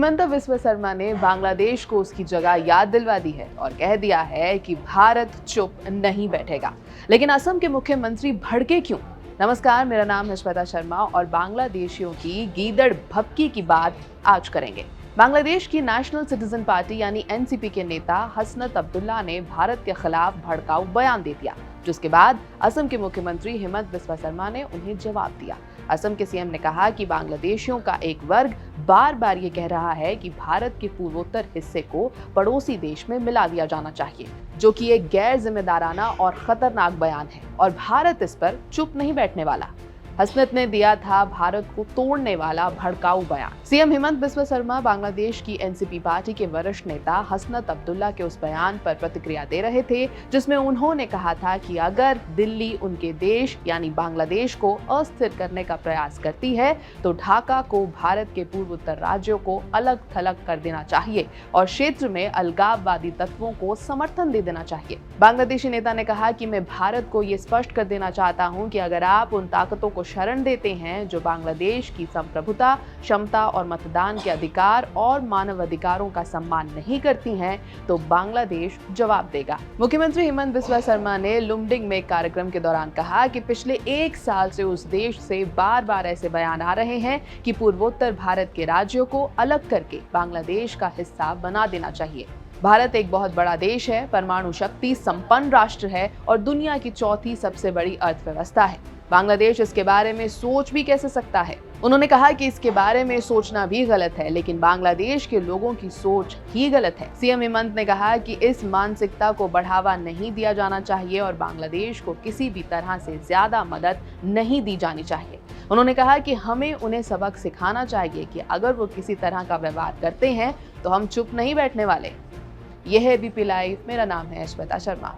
हिमंत बिस्वा शर्मा ने बांग्लादेश को उसकी जगह याद दिलवा दी है और कह दिया है कि भारत चुप नहीं बैठेगा। लेकिन असम के मुख्यमंत्री भड़के क्यों? नमस्कार, मेरा नाम है श्वेता शर्मा और बांग्लादेशियों की गीदड़ भभकी की बात आज करेंगे। बांग्लादेश की नेशनल सिटीजन पार्टी यानी एनसीपी के नेता हसनत अब्दुल्ला ने भारत के खिलाफ भड़काऊ बयान दे दिया, जिसके बाद असम के मुख्यमंत्री हिमंत बिस्वा शर्मा ने उन्हें जवाब दिया। असम के सीएम ने कहा कि बांग्लादेशियों का एक वर्ग बार बार ये कह रहा है कि भारत के पूर्वोत्तर हिस्से को पड़ोसी देश में मिला दिया जाना चाहिए, जो कि एक गैर जिम्मेदाराना और खतरनाक बयान है और भारत इस पर चुप नहीं बैठने वाला। हसनत ने दिया था भारत को तोड़ने वाला भड़काऊ बयान। सीएम हिमंत बिस्वा शर्मा बांग्लादेश की एनसीपी पार्टी के वरिष्ठ नेता हसनत अब्दुल्ला के उस बयान पर प्रतिक्रिया दे रहे थे, जिसमें उन्होंने कहा था कि अगर दिल्ली उनके देश यानी बांग्लादेश को अस्थिर करने का प्रयास करती है तो ढाका को भारत के पूर्वोत्तर राज्यों को अलग थलग कर देना चाहिए और क्षेत्र में अलगाववादी तत्वों को समर्थन दे देना चाहिए। बांग्लादेशी नेता ने कहा कि मैं भारत को ये स्पष्ट कर देना चाहता हूं कि अगर आप उन ताकतों को शरण देते हैं जो बांग्लादेश की संप्रभुता, क्षमता और मतदान के अधिकार और मानव अधिकारों का सम्मान नहीं करती हैं, तो बांग्लादेश जवाब देगा। मुख्यमंत्री हिमंत बिस्वा शर्मा ने लुमडिंग में एक कार्यक्रम के दौरान कहा कि पिछले 1 साल से उस देश से बार बार ऐसे बयान आ रहे हैं कि पूर्वोत्तर भारत के राज्यों को अलग करके बांग्लादेश का हिस्सा बना देना चाहिए। भारत एक बहुत बड़ा देश है, परमाणु शक्ति संपन्न राष्ट्र है और दुनिया की चौथी सबसे बड़ी अर्थव्यवस्था है। बांग्लादेश इसके बारे में सोच भी कैसे सकता है? उन्होंने कहा कि इसके बारे में सोचना भी गलत है, लेकिन बांग्लादेश के लोगों की सोच ही गलत है। सीएम हिमंत ने कहा कि इस मानसिकता को बढ़ावा नहीं दिया जाना चाहिए और बांग्लादेश को किसी भी तरह से ज्यादा मदद नहीं दी जानी चाहिए। उन्होंने कहा कि हमें उन्हें सबक सिखाना चाहिए कि अगर वो किसी तरह का व्यवहार करते हैं तो हम चुप नहीं बैठने वाले। यह है बीपी लाइव। मेरा नाम है श्वेता शर्मा।